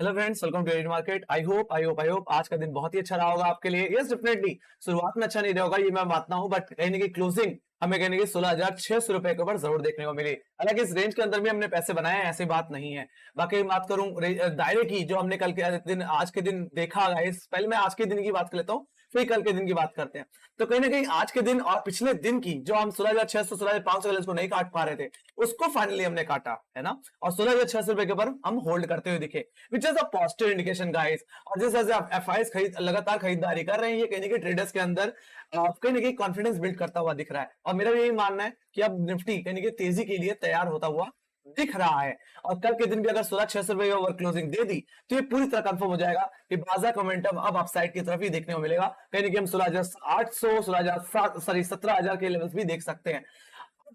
Hello friends, welcome to Indian market. I hope आज का दिन बहुत ही अच्छा रहा होगा आपके लिए। यस डेफिनेटली शुरुआत में अच्छा नहीं रहा होगा, ये मैं मानता हूं, बट कहीं ना कहीं क्लोजिंग हमें कहने की 16,600 रुपए के ऊपर जरूर देखने को मिली। हालांकि इस रेंज के अंदर भी हमने पैसे बनाए हैं, ऐसी बात नहीं है। बाकी बात करूं दायरे की, जो हमने कल के दिन आज के दिन देखा गाइस, पहले मैं आज के दिन की बात कर लेता हूँ, फिर कल के दिन की बात करते हैं। तो कहीं ना कहीं आज के दिन और पिछले दिन की जो हम 16,600 16,500 बैलेंस को नहीं काट पा रहे थे, उसको फाइनली हमने काटा है ना। और 16,600 रुपए के ऊपर हम होल्ड करते हुए दिखे, which is a positive indication guys. और जिस तरह से एफआईएस लगातार खरीदारी कर रहे हैं, ये कहीं ना कहीं ट्रेडर्स के अंदर कहीं ना कहीं कॉन्फिडेंस बिल्ड करता हुआ दिख रहा है। और मेरा भी यही मानना है कि अब निफ्टी कहीं ना कहीं तेजी के लिए तैयार होता हुआ दिख रहा है। और कल के दिन भी अगर 16,600 रुपए ओवर क्लोजिंग दे दी तो ये पूरी तरह कंफर्म हो जाएगा कि बाजार का मोमेंटम अब अपसाइड की तरफ ही देखने को मिलेगा। कहीं ना कहीं हम 16,800 17,000 के लेवल्स भी देख सकते हैं।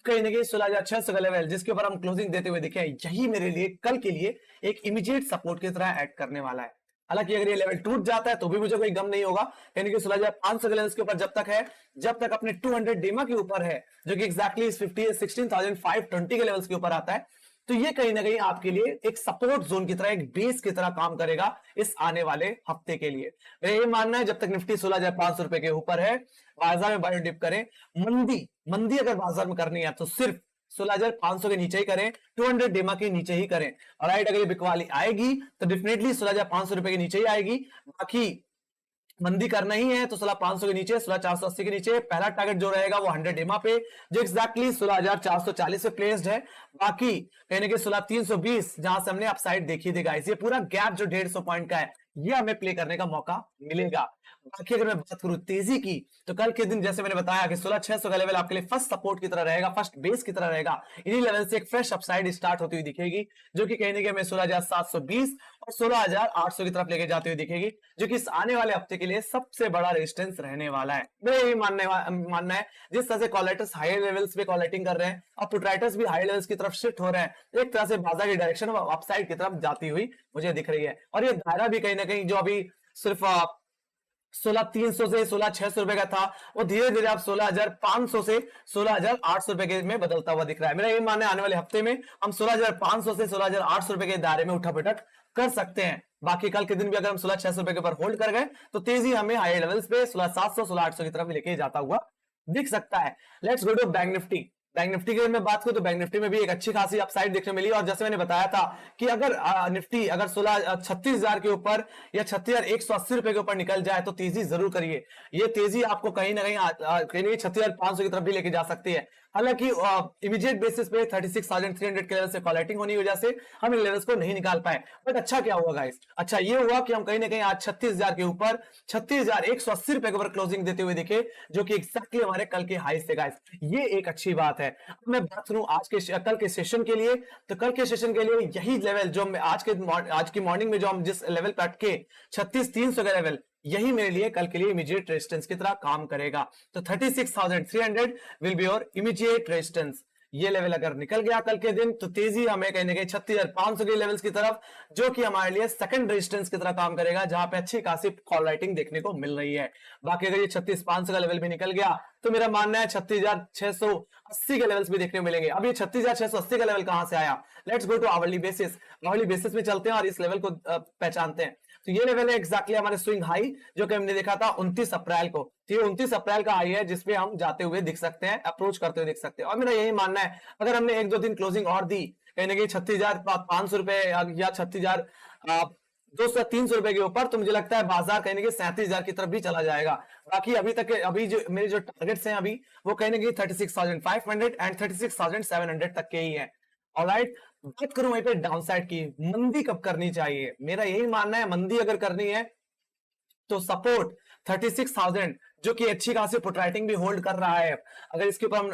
कहीं ना कहीं 16,600 का लेवल जिसके ऊपर हम क्लोजिंग देते हुए दिखे, यही मेरे लिए कल के लिए एक इमीडिएट सपोर्ट की तरह ऐड करने वाला है। हालांकि अगर ये लेवल टूट जाता है तो भी मुझे कोई गम नहीं होगा, यानी कि 16,500 के लेवल के ऊपर जब तक है, जब तक अपने 200 डेमा के ऊपर है, जो कि एक्जैक्टली 16,520 के लेवल्स के ऊपर आता है, तो ये कहीं ना कहीं आपके लिए एक सपोर्ट जोन की तरह, एक बेस की तरह काम करेगा इस आने वाले हफ्ते के लिए। मेरा ये मानना है जब तक निफ्टी 16,500 रुपए के ऊपर है, बाजार में बायो डिप करें। मंदी मंदी अगर बाजार में करनी है तो सिर्फ 16,500 के नीचे ही करें, 200 डेमा के नीचे ही करें। और राइट, अगर ये बिकवाली आएगी तो डेफिनेटली 16,500 रुपए के नीचे ही आएगी। बाकी मंदी करना ही है तो 16,500 के नीचे, 16,480 के नीचे पहला टारगेट जो रहेगा वो 100 डेमा पे, जो एक्जैक्टली 16,440 पे प्लेस्ड है। बाकी कहने के 16,320 जहां से हमने अपसाइड देखी थी गाइस, ये पूरा गैप जो 150 पॉइंट का है, ये हमें प्ले करने का मौका मिलेगा। बाकी अगर मैं बात करूं तेजी की, तो कल के दिन जैसे मैंने बताया कि 16,600 का लेवल आपके लिए फर्स्ट सपोर्ट की तरह रहेगा, फर्स्ट बेस की तरह रहेगा। इन्हीं लेवल से एक फ्रेश अपसाइड स्टार्ट होती हुई दिखेगी, जो कि कहने के हमें 16,720 और 16,800 की तरफ लेके जाते हुए दिखेगी, जो कि इस आने वाले हफ्ते के लिए सबसे बड़ा रेजिस्टेंस रहने वाला है। मेरा यही मानना है, जिस तरह से कॉलेटर्स हायर लेवल्स पे कॉलेटिंग कर रहे हैं और पुटराइटर्स भी हायर लेवल्स की तरफ शिफ्ट हो रहे हैं, एक तरह से बाजार की डायरेक्शन अपसाइड की तरफ जाती हुई मुझे दिख रही है। और ये दायरा भी कहीं ना कहीं जो अभी सिर्फ 16,300 से 16,600 रुपए का था, वो धीरे धीरे आप 16,500 से 16,800 रुपए के में बदलता हुआ दिख रहा है। मेरा ये मानना है आने वाले हफ्ते में हम 16,500 से 16,800 रुपए के दायरे में उठा बैठक कर सकते हैं। बाकी कल के दिन भी अगर हम 16,600 रुपए के ऊपर होल्ड कर गए तो तेजी हमें हायर लेवल्स पे 16,700 16,800 की तरफ लेके जाता हुआ दिख सकता है। Let's go to bank Nifty. Bank Nifty की मैं बात करूं तो बैंक निफ्टी में भी एक अच्छी खासी अपसाइड देखने मिली। और जैसे मैंने बताया था कि अगर निफ्टी अगर 36,000 के ऊपर या 36,180 रुपए के ऊपर निकल जाए तो तेजी जरूर करिए। ये तेजी आपको कहीं ना कहीं 36,500 की तरफ भी लेके जा सकती है। हालांकि इमीडिएट बेसिस पे 36,300 के लेवल से कॉलेटिंग होने की वजह से हम इन लेवल्स को नहीं निकाल पाए। बट अच्छा क्या हुआ गाइस, अच्छा ये हुआ कि हम कहीं ना कहीं आज 36,000 के ऊपर 36,180 रुपए के ऊपर क्लोजिंग देते हुए दिखे, जो कि एक्जैक्टली हमारे कल के हाई से गाइस, ये एक अच्छी बात है। अब मैं बात करूं कल के सेशन के लिए, तो कल के सेशन के लिए यही लेवल जो आज की मॉर्निंग में जो हम जिस लेवल पे अटके 36,300 का लेवल, यही मेरे लिए कल के लिए इमीडिएट रेजिस्टेंस की तरह काम करेगा। तो 36,300 will be your immediate resistance. ये लेवल अगर निकल गया कल के दिन तो तेजी हमें कहीं ना कहीं 36,500 के लेवल्स की तरफ, जो कि हमारे लिए सेकंड रेजिस्टेंस की तरह काम करेगा, जहां पे अच्छी खासी कॉल राइटिंग देखने को मिल रही है। बाकी अगर ये 36,500 का लेवल भी निकल गया तो मेरा मानना है 36,680 के लेवल्स भी देखने को मिलेंगे। अब ये 36,680 का लेवल कहां से आया, let's go to hourly basis. Hourly basis में चलते हैं और इस लेवल को पहचानते हैं। तो ये लेवल है एक्जैक्टली हमारे स्विंग हाई, जो कि हमने देखा था 29 अप्रैल को। तो ये 29 अप्रैल का हाई है जिसपे हम जाते हुए दिख सकते हैं, अप्रोच करते हुए दिख सकते हैं। और मेरा यही मानना है अगर हमने एक दो दिन क्लोजिंग और दी कहीं ना कहीं 36,500 रुपए या 36,200-300 रुपए के ऊपर, तो मुझे लगता है बाजार कहीं ना कहीं 37,000 की तरफ भी चला जाएगा। बाकी अभी जो मेरे जो टारगेट्स हैं अभी, वो कहीं ना कहीं 36,500 एंड 36,700 तक के ही है। ऑलराइट, बात करूं वहीं पे डाउनसाइड की, मंदी कब करनी चाहिए, मेरा यही मानना है मंदी अगर करनी है तो सपोर्ट 36,000, जो कि अच्छी खासी पुट राइटिंग भी होल्ड कर रहा है, अगर इसके ऊपर हम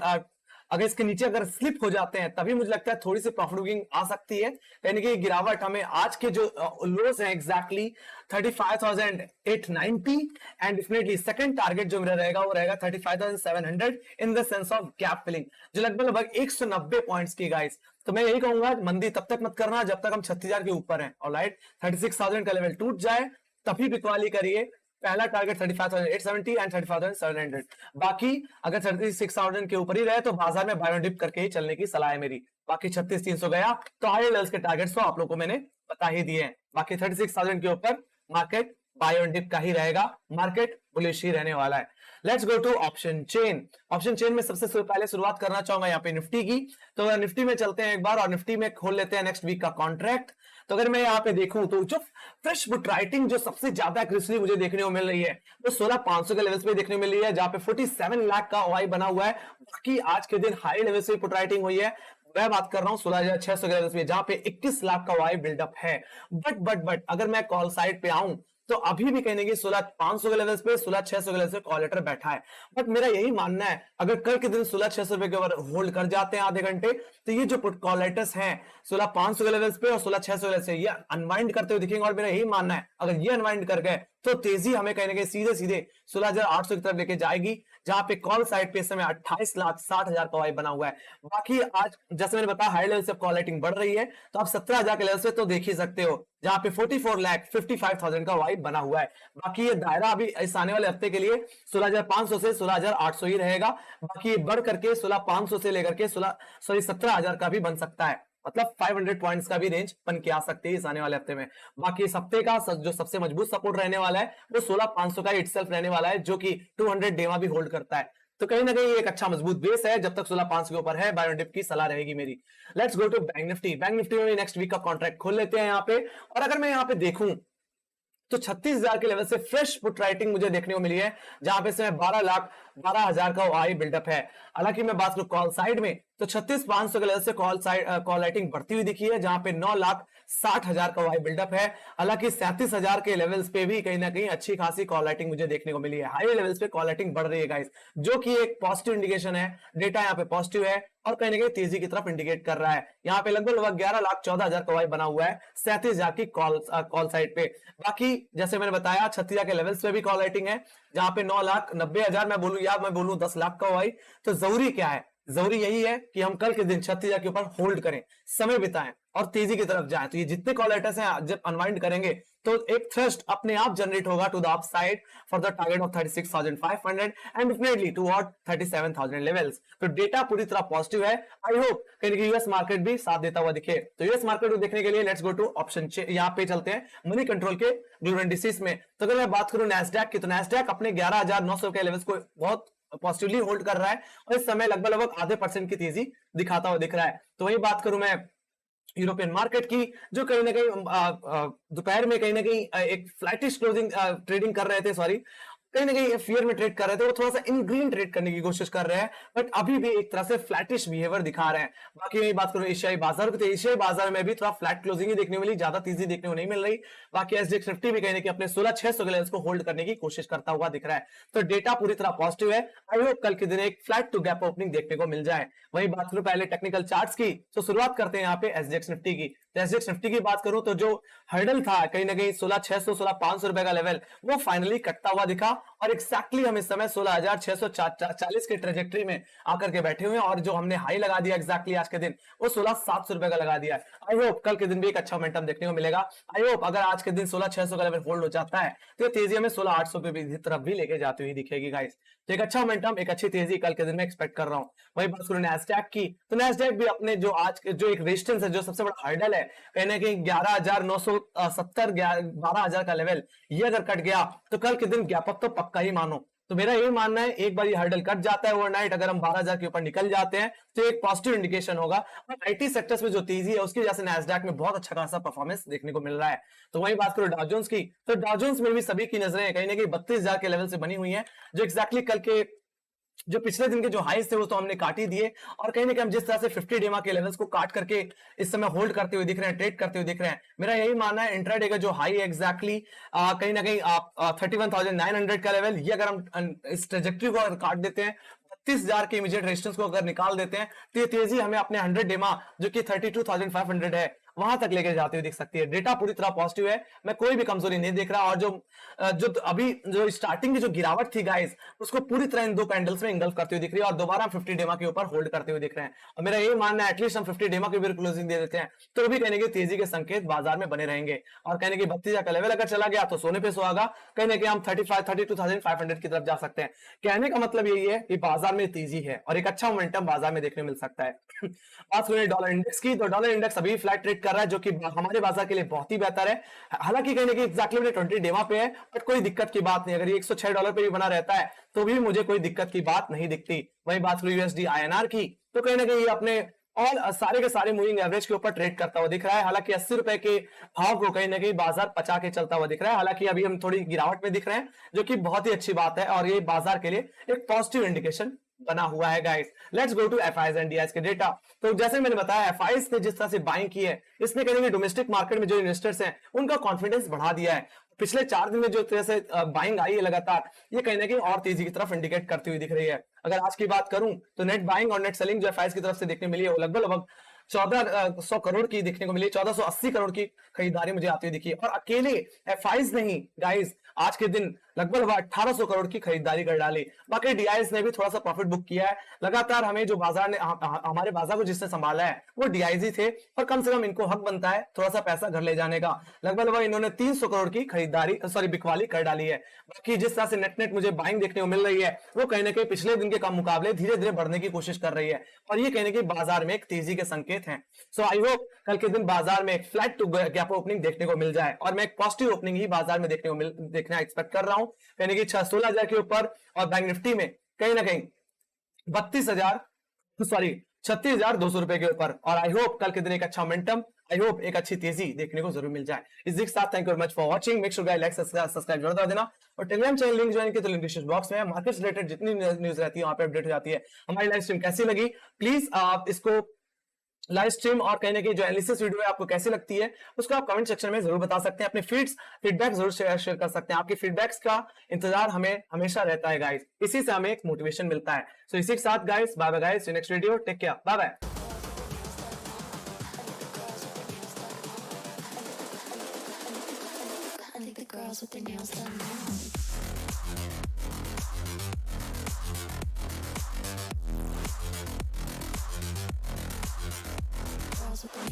अगर इसके नीचे अगर स्लिप हो जाते हैं तभी मुझे लगता है थोड़ी सी प्रॉफिट बुकिंग आ सकती है। यानी कि गिरावट हमें आज के जो लोस हैं exactly 35,890 and definitely second target जो मेरा रहेगा वो रहेगा 35,700 in the sense of gap filling, जो लगभग 190 पॉइंट्स की गाइस। तो मैं यही कहूंगा मंदी तब तक मत करना जब तक हम 36,000 के ऊपर हैं। ऑलराइट, 36,000 का लेवल टूट जाए तभी बिकवाली करिए। पहला टारगेट 35,870 एंड 35,700। बाकी अगर 36,000 के ऊपर ही रहे तो बाजार में बायो डिप करके ही चलने की सलाह है मेरी। बाकी 36,300 गया तो हायर लेवल्स के टारगेट्स तो आप लोगों को मैंने बता ही दिए हैं। बाकी 36,000 के ऊपर मार्केट बाय ऑन डिप का ही रहेगा, मार्केट बुलिश ही रहने वाला है। Let's go to option chain. Option chain में सबसे पहले शुरुआत करना चाहूंगा यहाँ पे निफ्टी की। तो निफ्टी में चलते हैं एक बार और निफ्टी में खोल लेते हैं नेक्स्ट वीक का कॉन्ट्रैक्ट। तो अगर मैं यहाँ पे देखूं तो जो फ्रेश पुट राइटिंग जो सबसे ज्यादा क्रिस्टली मुझे देखने को मिल रही है वो 16,500 के लेवल्स पे देखने को मिल रही है, जहां पे 47 लाख का ओआई बना हुआ है। बाकी आज के दिन हाई लेवल से पुट राइटिंग हुई है, मैं बात कर रहा हूं 16,600 के लेवल्स पे, जहां पे 21 लाख का ओआई बिल्डअप है। बट अगर मैं कॉल साइड पे आऊं तो अभी भी कहने की 16,500 के लेवल्स पे 16,600 के लेवल्स पे कॉल लेटर बैठा है। बट मेरा यही मानना है अगर कल के दिन 16,600 रुपए के ऊपर होल्ड कर जाते हैं आधे घंटे, तो ये जो पुट कॉल लेटर्स हैं 16,500 के लेवल्स पे और 16,600 के लेवल्स पे ये अनवाइंड करते हुए दिखेंगे। और मेरा यही मानना है अगर ये अनवाइंड कर गए तो तेजी हमें कहने के सीधे सीधे 16,800 की तरफ लेके जाएगी, जहां पे कॉल साइड पे इस समय 28,60,000 का वाई बना हुआ है। बाकी आज जैसे मैंने बताया हाई लेवल से कॉल रेटिंग बढ़ रही है, तो आप 17,000 के लेवल से तो देख ही सकते हो, जहां पे 44,55,000 का वाई बना हुआ है। बाकी ये दायरा अभी इस आने वाले हफ्ते के लिए 16,500 से 16,800 ही रहेगा। बाकी ये बढ़ करके 16,500 से लेकर के 17,000 का भी बन सकता है, मतलब 500 पॉइंट्स का भी रेंज बन के आ सकती है इस आने वाले हफ्ते में। बाकी इस हफ्ते का जो सबसे मजबूत सपोर्ट रहने वाला है वो 16,500 का इटसेल्फ रहने वाला है, जो कि 200 डेमा भी होल्ड करता है। तो कहीं ना कहीं एक अच्छा मजबूत बेस है, जब तक 16,500 के ऊपर है बाय ऑन डिप की सलाह रहेगी मेरी। Let's go to bank Nifty. Bank Nifty में नेक्स्ट वीक का कॉन्ट्रैक्ट खोल लेते हैं यहाँ पे। और अगर मैं यहाँ पे देखूं तो 36,000 के लेवल से फ्रेश पुट राइटिंग मुझे देखने को मिली है, जहां पे से 12,12,000 का आई बिल्डअप है। हालांकि मैं बात करूं कॉल साइड में तो 36,500 के लेवल से कॉल राइटिंग बढ़ती हुई दिखी है, जहां पे 9,60,000 का वाई बिल्डअप है। हालांकि 37,000 के लेवल्स पे भी कहीं ना कहीं अच्छी खासी कॉल राइटिंग मुझे देखने को मिली है। हाई लेवल्स पे कॉल राइटिंग बढ़ रही है गाइस, जो कि एक पॉजिटिव इंडिकेशन है। डेटा यहाँ पे पॉजिटिव है और कहीं ना कहीं तेजी की तरफ इंडिकेट कर रहा है। यहाँ पे लगभग 11,14,000 का वाई बना हुआ है 37,000 की कॉल साइड पे। बाकी जैसे मैंने बताया 36,000 के लेवल्स पे भी कॉल राइटिंग है, जहां पे 9,90,000 मैं बोलूं या मैं बोलूं 10 लाख का वाई। तो जरूरी क्या है, जरूरी यही है कि हम कल के दिन 36,000 के ऊपर होल्ड करें, समय बिताएं और तेजी की तरफ जाएं। तो ये जितने कॉल लेटर्स हैं जब अनवाइंड करेंगे तो एक थ्रस्ट अपने आप जनरेट होगा to the upside for the target of 36,500 and definitely toward 37,000 levels. तो डेटा पूरी तरह पॉजिटिव है। आई होप कहीं यूएस मार्केट भी साथ देता हुआ दिखे। तो यूएस मार्केट को देखने के लिए लेट्स गो टू ऑप्शन, यहाँ पे चलते हैं मनी कंट्रोल के ग्लोबल इंडिसेस में। तो अगर मैं बात करूं नैस्डैक की, तो नैस्डैक अपने 11,900 के लेवल्स को बहुत पॉजिटिवली होल्ड कर रहा है और इस समय लगभग आधे % की तेजी दिखाता हुआ दिख रहा है। तो वही बात करूं मैं यूरोपियन मार्केट की, जो कहीं ना कहीं दोपहर में कहीं ना कहीं एक फ्लैटिश क्लोजिंग ट्रेडिंग कर रहे थे, सॉरी कहीं ना कहीं फियर में ट्रेड कर रहे थे, वो थोड़ा सा इन ग्रीन ट्रेड करने की कोशिश कर रहे हैं, बट अभी भी एक तरह से फ्लैटिश बिहेवियर दिखा रहे हैं। बाकी मैं बात करूं एशियाई बाजार की, तो एशियाई बाजार में भी थोड़ा फ्लैट क्लोजिंग ही देखने मिली, ज्यादा तेजी देखने को नहीं मिल रही। बाकी एसजीएक्स निफ्टी भी कहीं अपने 16,600 के लेवल्स को होल्ड करने की कोशिश करता हुआ दिख रहा है। तो डेटा पूरी तरह पॉजिटिव है। आई होप कल के दिन एक फ्लैट टू गैप ओपनिंग देखने को मिल जाए। वही बात करूं पहले टेक्निकल चार्ट्स की, तो शुरुआत करते हैं यहाँ पे एसजीएक्स निफ्टी की। एसजीएक्स निफ्टी की बात करूं तो जो हर्डल था कहीं ना कहीं 16,600 16,500 रुपए का लेवल, वो फाइनली कटता हुआ दिखा और एक्जैक्टली हम इस समय 16,640 के ट्रेजेक्टरी में आकर के बैठे हुए हैं। और जो हमने हाई लगा दिया एक्जैक्टली आज के दिन, वो 16,700 रुपए का लगा दिया है। आई होप कल के दिन भी एक अच्छा मोमेंटम देखने को मिलेगा। आई होप अगर आज के दिन 16,600 का लेवल होल्ड हो जाता है तो तेजी हमें 16,800 की तरफ भी लेके जाती हुई दिखेगी गाइस। तो एक अच्छा मोमेंटम, एक अच्छी तेजी कल के दिन में एक्सपेक्ट कर रहा हूं। वही बात करूं नैस्डैक की, तो नैस्डैक भी अपने जो आज जो एक रेजिस्टेंस है, जो सबसे बड़ा हर्डल है कहीं ना कहीं 11,970 12,000 का लेवल, ये अगर कट गया तो कल के दिन गैप अप तो पक्का ही मानो। तो मेरा ये मानना है एक बार ये हर्डल कट जाता है ओवरनाइट, अगर हम 12,000 के ऊपर निकल जाते हैं तो एक पॉजिटिव इंडिकेशन होगा। और आईटी सेक्टर्स में जो तेजी है उसकी वजह से नैस्डैक में बहुत अच्छा खासा परफॉर्मेंस देखने को मिल रहा है। तो वही बात करो डाउ जोन्स की, तो डाउ जोन्स में भी सभी की नजरें कहीं ना कहीं 32,000 के लेवल से बनी हुई है, जो एक्जैक्टली कल के जो पिछले दिन के जो हाईस थे वो तो हमने काट ही दिए। और कहीं ना कहीं हम जिस तरह से 50 डेमा के लेवल्स को काट करके इस समय होल्ड करते हुए दिख रहे हैं, ट्रेड करते हुए दिख रहे हैं, मेरा यही मानना है इंट्राडे का जो हाई एक्जैक्टली कहीं ना कहीं आप 31,900 का लेवल, ये अगर हम इस ट्रेजेक्टरी को अगर काट देते हैं, 32,000 के इमीडिएट रेजिस्टेंस को अगर निकाल देते हैं, तो ये तेजी हमें अपने 100 डेमा जो कि 32,500 है वहां तक लेके जाते हुए दिख सकती है। डेटा पूरी तरह पॉजिटिव है, मैं कोई भी कमजोरी नहीं देख रहा। और जो अभी जो स्टार्टिंग की जो गिरावट थी गाइस, उसको पूरी तरह इन दो कैंडल्स में इंगल्फ करते हुए दिख रही है और दोबारा 50 डेमा के ऊपर होल्ड करते हुए दिख रहे हैं। और मेरा ये मानना है एटलीस्ट हम 50 डेमा के ऊपर क्लोजिंग दे देते हैं तो भी कहने के तेजी के संकेत बाजार में बने रहेंगे। और कहने की 32,000 का लेवल अगर चला गया तो सोने पे सुहागा, कहने के हम 32,500 की तरफ जा सकते हैं। कहने का मतलब यही है कि बाजार में तेजी है और एक अच्छा मोमेंटम बाजार में देखने मिल सकता है। बात करें डॉलर इंडेक्स की, तो डॉलर इंडेक्स अभी फ्लैट ट्रेड कर कर रहा है, जो कि हमारे बाजार के लिए बहुत ही बेहतर है। हालांकि कहीं ना कहीं एक्जैक्टली मेरे 20 डेमा पे है, बट कोई दिक्कत की बात नहीं। अगर ये $106 पे भी बना रहता है तो भी मुझे कोई दिक्कत की बात नहीं दिखती। वही बात करूं यूएसडी आईएनआर की, तो कहीं ना कहीं ये अपने और सारे के सारे मूविंग एवरेज के ऊपर ट्रेड करता हुआ दिख रहा है। हालांकि 80 रुपए के भाव को कहीं ना कहीं बाजार पचा के चलता हुआ दिख रहा है। हालांकि अभी हम थोड़ी गिरावट में दिख रहे हैं, जो कि बहुत ही अच्छी बात है और ये बाजार के लिए एक पॉजिटिव इंडिकेशन बना हुआ है guys. Let's go to FIIs and DIIs के डेटा। तो जैसे मैंने बताया, एफआईज ने जिस तरह से बाइंग की है, इसने कहीं डोमेस्टिक मार्केट में जो इन्वेस्टर्स हैं उनका कॉन्फिडेंस बढ़ा दिया है। पिछले 4 दिन में जो तरह से बाइंग आई है लगातार, ये कहीं ना कहीं और तेजी की तरफ इंडिकेट करती हुई दिख रही है। अगर आज की बात करूं तो नेट बाइंग और नेट सेलिंग जो एफआईज की तरफ से देखने मिली है, वो लगभग 1400 करोड़ की देखने को मिली। 1480 करोड़ की खरीदारी मुझे आती हुई दिखी। और अकेले एफआईज नहीं गाइस, आज के दिन लगभग 1800 करोड़ की खरीदारी कर डाली। बाकी डीआईज ने भी थोड़ा सा प्रॉफिट बुक किया है। लगातार हमें जो बाजार ने हमारे बाजार को जिसने संभाला है वो डीआईजी थे, और कम से कम इनको हक बनता है थोड़ा सा पैसा घर ले जाने का। लगभग इन्होंने 300 करोड़ की खरीदारी बिकवाली कर डाली है। बाकी जिस तरह से नेट मुझे बाइंग देखने को मिल रही है, वो कहीं ना कहीं पिछले दिन के मुकाबले धीरे धीरे बढ़ने की कोशिश कर रही है, और ये कहीं ना कहीं बाजार में एक तेजी के संकेत हैं। सो आई होप कल के दिन बाजार में एक फ्लैट टू गैप ओपनिंग देखने को मिल जाए, और मैं एक पॉजिटिव ओपनिंग ही बाजार में देखना एक्सपेक्ट कर रहा हूं। यानी कि 16,000 के ऊपर, और बैंक निफ्टी में कहीं ना कहीं 36,200 रुपए के ऊपर। और आई होप कल के दिन एक अच्छा मोमेंटम, आई होप एक अच्छी तेजी देखने को जरूर मिल जाए। इसी के साथ thank you very much for watching. Make sure guys like subscribe जरूर कर देना, और टेलीग्राम चैनल लिंक ज्वाइन किया तो लिंक डिस्क्रिप्शन बॉक्स में है। मार्केट रिलेटेड जितनी न्यूज रहती है वहां पे अपडेट हो जाती है। हमारी लाइव स्ट्रीम कैसी लगी, प्लीज आप इसको लाइव स्ट्रीम और कहने की जो एनालिसिस वीडियो है आपको कैसी लगती है, उसको आप कमेंट सेक्शन में जरूर बता सकते हैं। अपने फीडबैक जरूर शेयर कर सकते हैं। आपके फीडबैक्स का इंतजार हमें हमेशा रहता है गाइस, इसी से हमें एक मोटिवेशन मिलता है। सो इसी के साथ guys, bye bye guys, next video, take care, bye bye. Girls with their nails done now. Girls with their